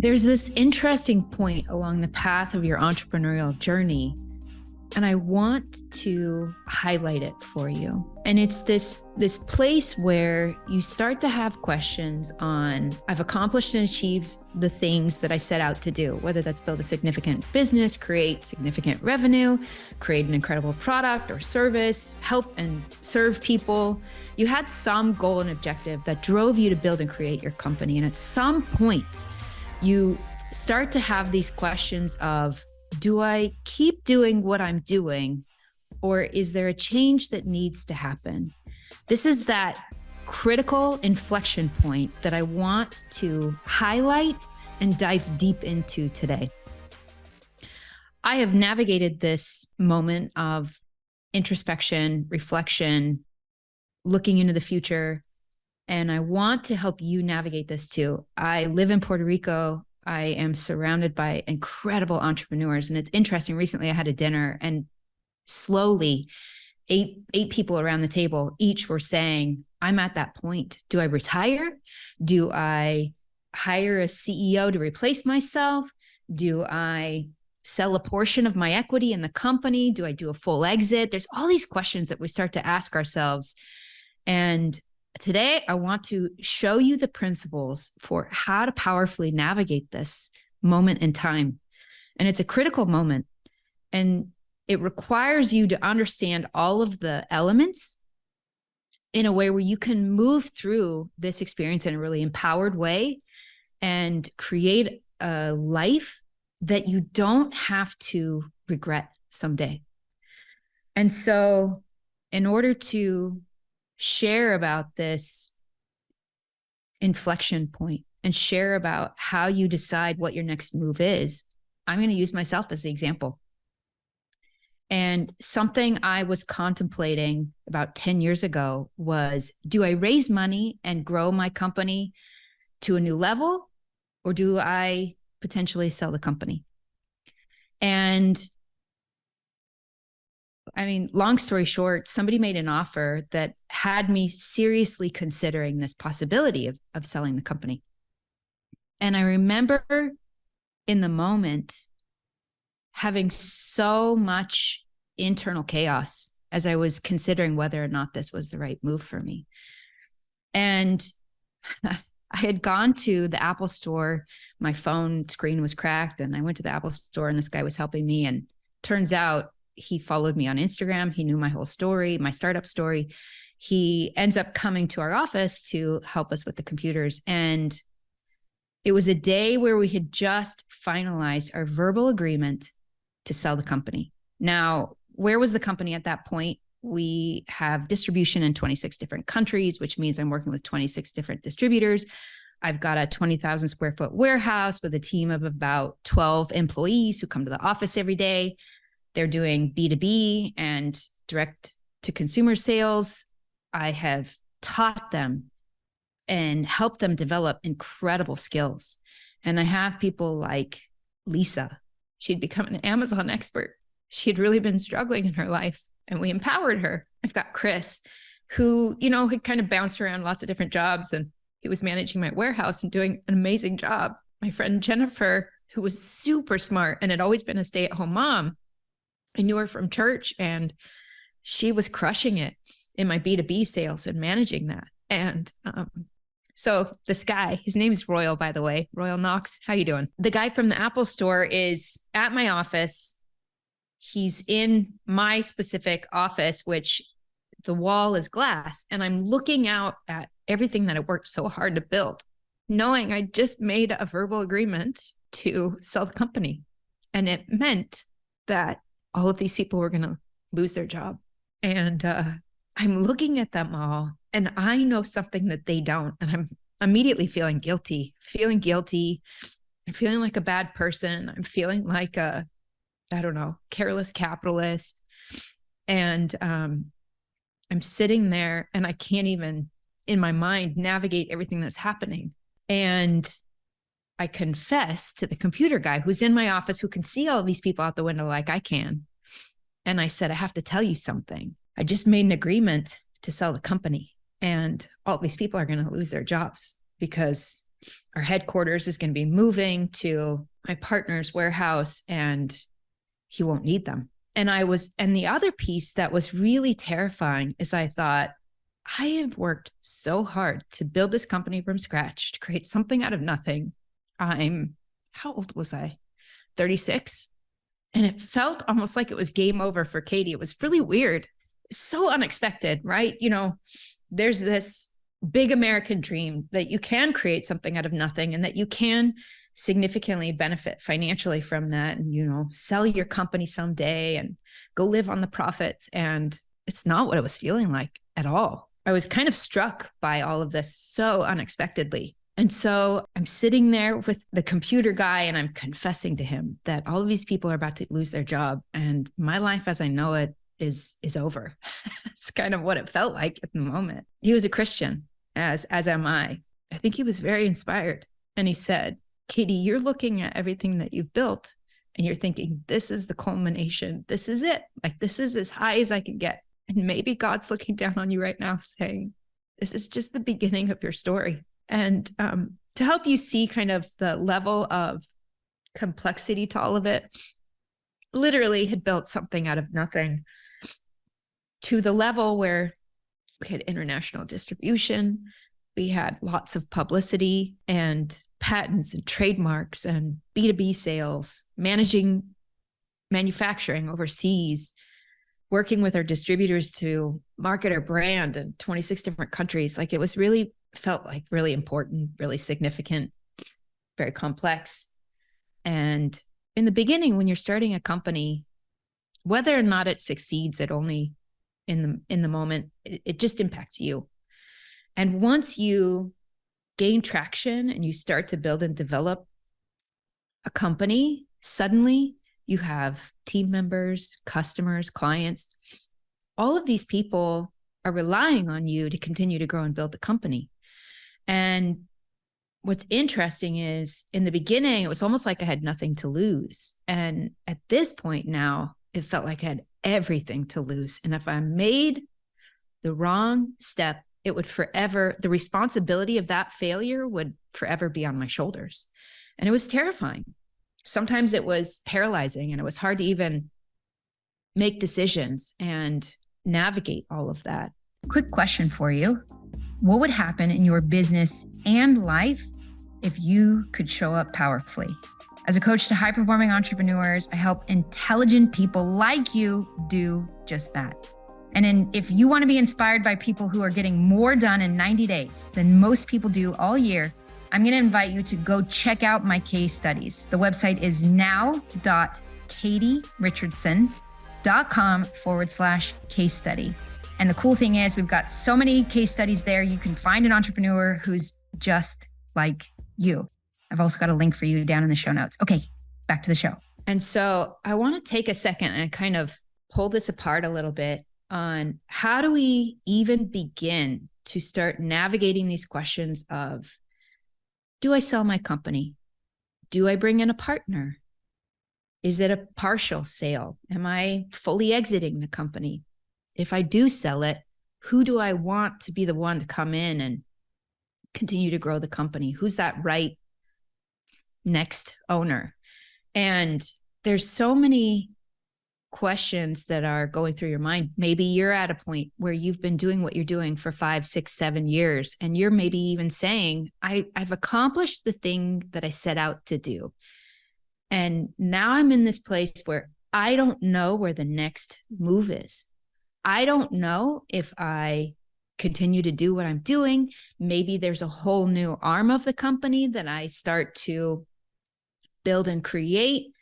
There's this interesting point along the path of your entrepreneurial journey, and I want to highlight it for you. And it's this place where you start to have questions on, I've accomplished and achieved the things that I set out to do, whether that's build a significant business, create significant revenue, create an incredible product or service, help and serve people. You had some goal and objective that drove you to build and create your company. And at some point, you start to have these questions of, do I keep doing what I'm doing, or is there a change that needs to happen? This is that critical inflection point that I want to highlight and dive deep into today. I have navigated this moment of introspection, reflection, looking into the future, and I want to help you navigate this too. I live in Puerto Rico. I am surrounded by incredible entrepreneurs. And it's interesting. Recently, I had a dinner and slowly eight people around the table, each were saying, I'm at that point. Do I retire? Do I hire a CEO to replace myself? Do I sell a portion of my equity in the company? Do I do a full exit? There's all these questions that we start to ask ourselves. And today, I want to show you the principles for how to powerfully navigate this moment in time. And it's a critical moment. And it requires you to understand all of the elements in a way where you can move through this experience in a really empowered way and create a life that you don't have to regret someday. And so in order to share about this inflection point and share about how you decide what your next move is, I'm going to use myself as the example. And something I was contemplating about 10 years ago was, do I raise money and grow my company to a new level, or do I potentially sell the company? And I mean, long story short, somebody made an offer that had me seriously considering this possibility of selling the company. And I remember in the moment having so much internal chaos as I was considering whether or not this was the right move for me. And I had gone to the Apple store. My phone screen was cracked, and I went to the Apple store, and this guy was helping me. And turns out he followed me on Instagram. He knew my whole story, my startup story. He ends up coming to our office to help us with the computers. And it was a day where we had just finalized our verbal agreement to sell the company. Now, where was the company at that point? We have distribution in 26 different countries, which means I'm working with 26 different distributors. I've got a 20,000 square foot warehouse with a team of about 12 employees who come to the office every day. They're doing B2B and direct to consumer sales. I have taught them and helped them develop incredible skills. And I have people like Lisa. She'd become an Amazon expert. She had really been struggling in her life, and we empowered her. I've got Chris, who, had kind of bounced around lots of different jobs, and he was managing my warehouse and doing an amazing job. My friend Jennifer, who was super smart and had always been a stay-at-home mom, I knew her from church, and she was crushing it in my B2B sales and managing that. And so this guy, his name's Royal, by the way, Royal Knox. How you doing? The guy from the Apple store is at my office. He's in my specific office, which the wall is glass. And I'm looking out at everything that I worked so hard to build, knowing I just made a verbal agreement to sell the company. And it meant that all of these people were going to lose their job. And I'm looking at them all, and I know something that they don't. And I'm immediately feeling guilty. I'm feeling like a bad person. I'm feeling like a, careless capitalist. And I'm sitting there, and I can't even, in my mind, navigate everything that's happening. And I confess to the computer guy who's in my office, who can see all of these people out the window like I can. And I said, I have to tell you something. I just made an agreement to sell the company, and all these people are going to lose their jobs because our headquarters is going to be moving to my partner's warehouse and he won't need them. And the other piece that was really terrifying is I thought, I have worked so hard to build this company from scratch, to create something out of nothing. How old was I? 36. And it felt almost like it was game over for Katie. It was really weird. So unexpected, right? There's this big American dream that you can create something out of nothing and that you can significantly benefit financially from that and, sell your company someday and go live on the profits. And it's not what it was feeling like at all. I was kind of struck by all of this so unexpectedly. And so I'm sitting there with the computer guy and I'm confessing to him that all of these people are about to lose their job and my life as I know it is over. It's kind of what it felt like at the moment. He was a Christian, as am I. I think he was very inspired. And he said, Katie, you're looking at everything that you've built and you're thinking, this is the culmination. This is it. Like, this is as high as I can get. And maybe God's looking down on you right now saying, this is just the beginning of your story. And to help you see kind of the level of complexity to all of it, literally had built something out of nothing to the level where we had international distribution, we had lots of publicity and patents and trademarks and B2B sales, managing manufacturing overseas, working with our distributors to market our brand in 26 different countries. Like, it was really felt like really important, really significant, very complex. And in the beginning, when you're starting a company, whether or not it succeeds, it only in the moment, it just impacts you. And once you gain traction and you start to build and develop a company, suddenly you have team members, customers, clients. All of these people are relying on you to continue to grow and build the company. And what's interesting is in the beginning, it was almost like I had nothing to lose. And at this point now, it felt like I had everything to lose. And if I made the wrong step, it would forever, the responsibility of that failure would forever be on my shoulders. And it was terrifying. Sometimes it was paralyzing and it was hard to even make decisions and navigate all of that. Quick question for you. What would happen in your business and life if you could show up powerfully? As a coach to high-performing entrepreneurs, I help intelligent people like you do just that. And if you want to be inspired by people who are getting more done in 90 days than most people do all year, I'm going to invite you to go check out my case studies. The website is now.katierichardson.com/case study. And the cool thing is we've got so many case studies there. You can find an entrepreneur who's just like you. I've also got a link for you down in the show notes. Okay, back to the show. And so I want to take a second and kind of pull this apart a little bit on how do we even begin to start navigating these questions of, do I sell my company? Do I bring in a partner? Is it a partial sale? Am I fully exiting the company? If I do sell it, who do I want to be the one to come in and continue to grow the company? Who's that right next owner? And there's so many questions that are going through your mind. Maybe you're at a point where you've been doing what you're doing for 5, 6, 7 years, and you're maybe even saying, I've accomplished the thing that I set out to do. And now I'm in this place where I don't know where the next move is. I don't know if I continue to do what I'm doing. Maybe there's a whole new arm of the company that I start to build and create.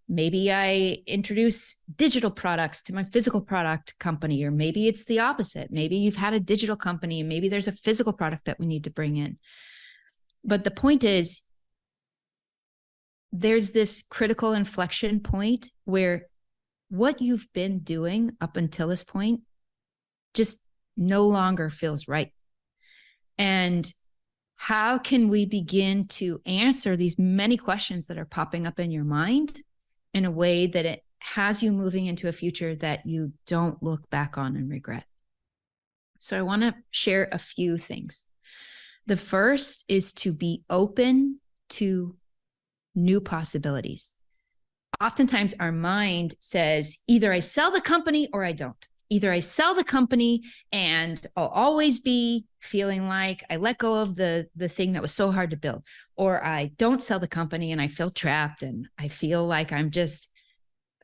Maybe I introduce digital products to my physical product company, or maybe it's the opposite. Maybe you've had a digital company and maybe there's a physical product that we need to bring in. But the point is, there's this critical inflection point where what you've been doing up until this point just no longer feels right. And how can we begin to answer these many questions that are popping up in your mind in a way that it has you moving into a future that you don't look back on and regret? So I want to share a few things. The first is to be open to new possibilities. Oftentimes our mind says, either I sell the company or I don't. Either I sell the company and I'll always be feeling like I let go of the thing that was so hard to build, or I don't sell the company and I feel trapped and I feel like I'm just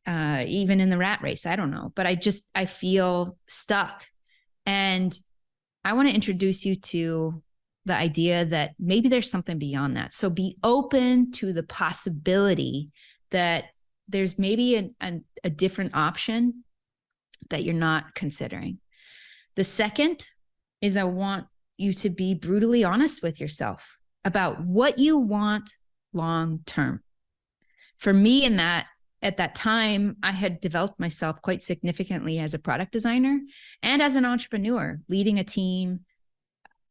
even in the rat race. I don't know, but I feel stuck. And I want to introduce you to the idea that maybe there's something beyond that. So be open to the possibility that there's maybe a different option that you're not considering. The second is I want you to be brutally honest with yourself about what you want long term. For me, at that time, I had developed myself quite significantly as a product designer and as an entrepreneur, leading a team.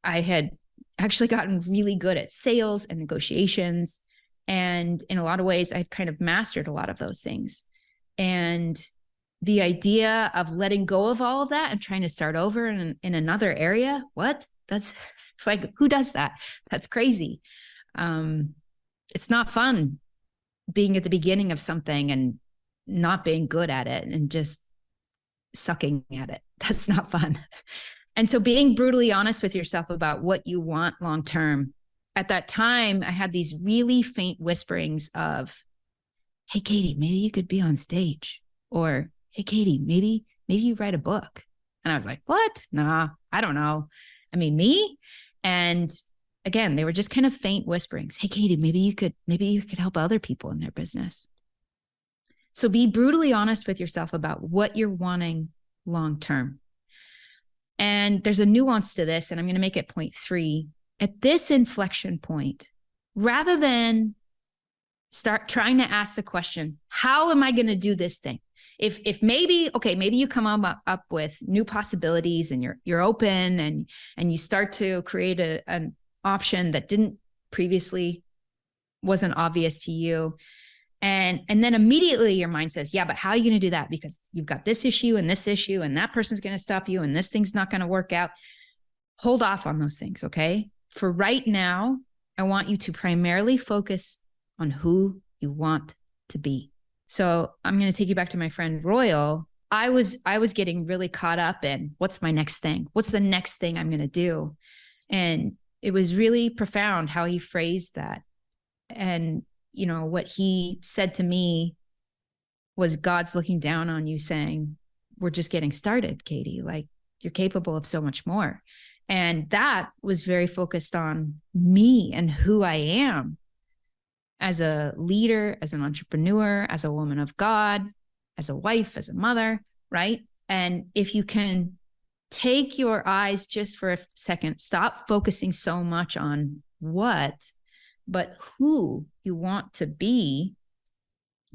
I had actually gotten really good at sales and negotiations. And in a lot of ways, I'd kind of mastered a lot of those things. And the idea of letting go of all of that and trying to start over in another area, what? That's like, who does that? That's crazy. It's not fun being at the beginning of something and not being good at it and just sucking at it. That's not fun. And so being brutally honest with yourself about what you want long term. At that time, I had these really faint whisperings of, hey, Katie, maybe you could be on stage. Or, hey, Katie, maybe you write a book. And I was like, what? Nah, I don't know. I mean, me? And again, they were just kind of faint whisperings. Hey, Katie, maybe you could help other people in their business. So be brutally honest with yourself about what you're wanting long term. And there's a nuance to this, and I'm going to make it point 3. At this inflection point, rather than start trying to ask the question, how am I going to do this thing? If maybe you come up with new possibilities and you're open and you start to create an option that didn't previously wasn't obvious to you. And then immediately your mind says, yeah, but how are you going to do that? Because you've got this issue and that person's going to stop you and this thing's not going to work out. Hold off on those things, okay? For right now, I want you to primarily focus on who you want to be. So I'm going to take you back to my friend Royal. I was getting really caught up in what's my next thing? What's the next thing I'm going to do? And it was really profound how he phrased that. And you know, what he said to me was God's looking down on you saying, we're just getting started, Katie. Like, you're capable of so much more. And that was very focused on me and who I am as a leader, as an entrepreneur, as a woman of God, as a wife, as a mother, right? And if you can take your eyes just for a second, stop focusing so much on what, but who you want to be,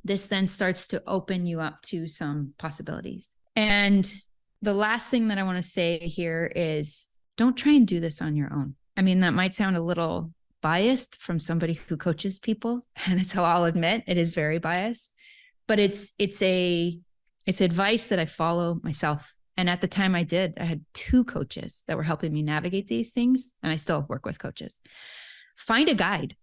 this then starts to open you up to some possibilities. And the last thing that I want to say here is don't try and do this on your own. I mean, that might sound a little biased from somebody who coaches people, and it's how I'll admit it is very biased, but it's advice that I follow myself. And at the time I had 2 coaches that were helping me navigate these things, and I still work with coaches. Find a guide.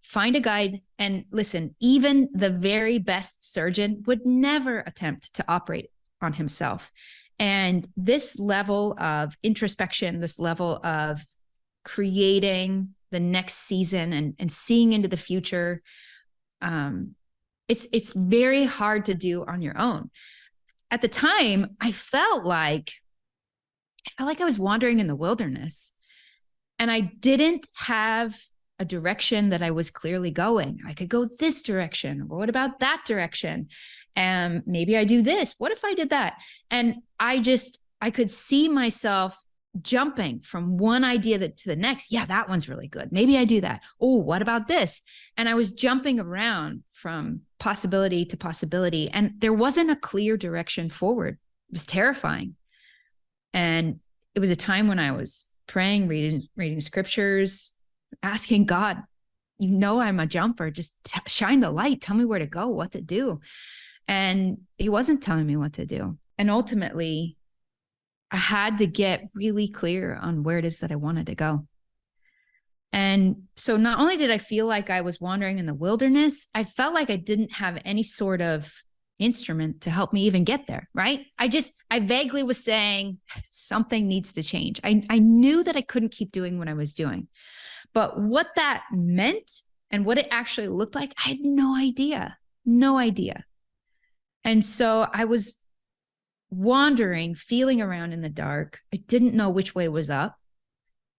And listen, even the very best surgeon would never attempt to operate on himself. And this level of introspection, this level of creating the next season and seeing into the future, it's very hard to do on your own. At the time, I felt like I was wandering in the wilderness, and I didn't have a direction that I was clearly going. I could go this direction. Or what about that direction? And maybe I do this. What if I did that? And I could see myself jumping from one idea to the next. Yeah, that one's really good. Maybe I do that. Oh, what about this? And I was jumping around from possibility to possibility. And there wasn't a clear direction forward. It was terrifying. And it was a time when I was praying, reading scriptures, asking God, you know, I'm a jumper. Just shine the light. Tell me where to go, what to do. And he wasn't telling me what to do. And ultimately, I had to get really clear on where it is that I wanted to go. And so not only did I feel like I was wandering in the wilderness, I felt like I didn't have any sort of instrument to help me even get there, right? I vaguely was saying something needs to change. I knew that I couldn't keep doing what I was doing, but what that meant and what it actually looked like, I had no idea. And so I was wandering, feeling around in the dark. I didn't know which way was up.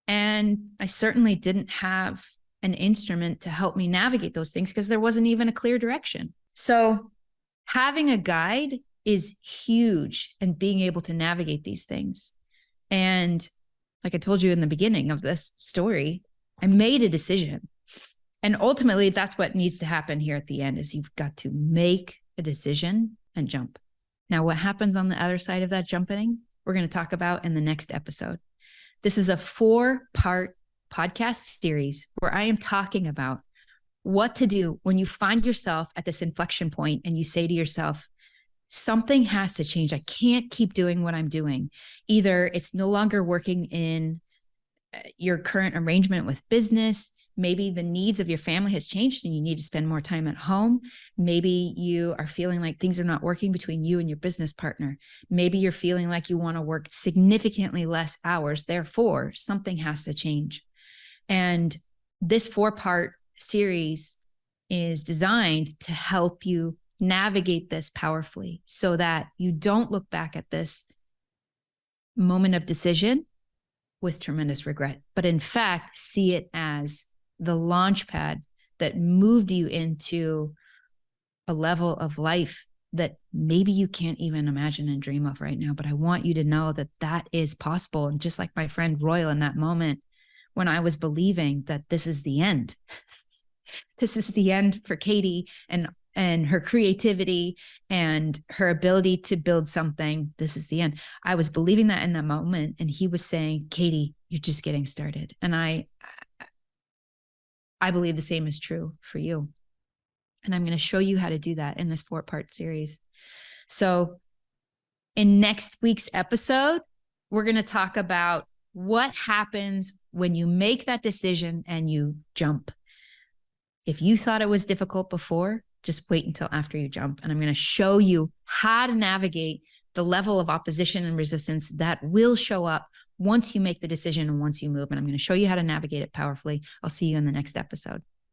And I certainly didn't have an instrument to help me navigate those things because there wasn't even a clear direction. So having a guide is huge in being able to navigate these things. And like I told you in the beginning of this story, I made a decision. And ultimately, that's what needs to happen here at the end is you've got to make a decision and jump. Now, what happens on the other side of that jumping, we're going to talk about in the next episode. This is a 4-part podcast series where I am talking about what to do when you find yourself at this inflection point and you say to yourself, something has to change. I can't keep doing what I'm doing. Either it's no longer working in your current arrangement with business. Maybe the needs of your family has changed and you need to spend more time at home. Maybe you are feeling like things are not working between you and your business partner. Maybe you're feeling like you want to work significantly less hours. Therefore, something has to change. And this 4-part series is designed to help you navigate this powerfully so that you don't look back at this moment of decision with tremendous regret, but in fact, see it as the launch pad that moved you into a level of life that maybe you can't even imagine and dream of right now. But I want you to know that that is possible. And just like my friend Royal in that moment, when I was believing that this is the end, this is the end for Katie and her creativity and her ability to build something. This is the end. I was believing that in that moment. And he was saying, Katie, you're just getting started. And I believe the same is true for you. And I'm going to show you how to do that in this 4-part series. So in next week's episode, we're going to talk about what happens when you make that decision and you jump. If you thought it was difficult before, just wait until after you jump. And I'm going to show you how to navigate the level of opposition and resistance that will show up once you make the decision and once you move. And I'm going to show you how to navigate it powerfully. I'll see you in the next episode.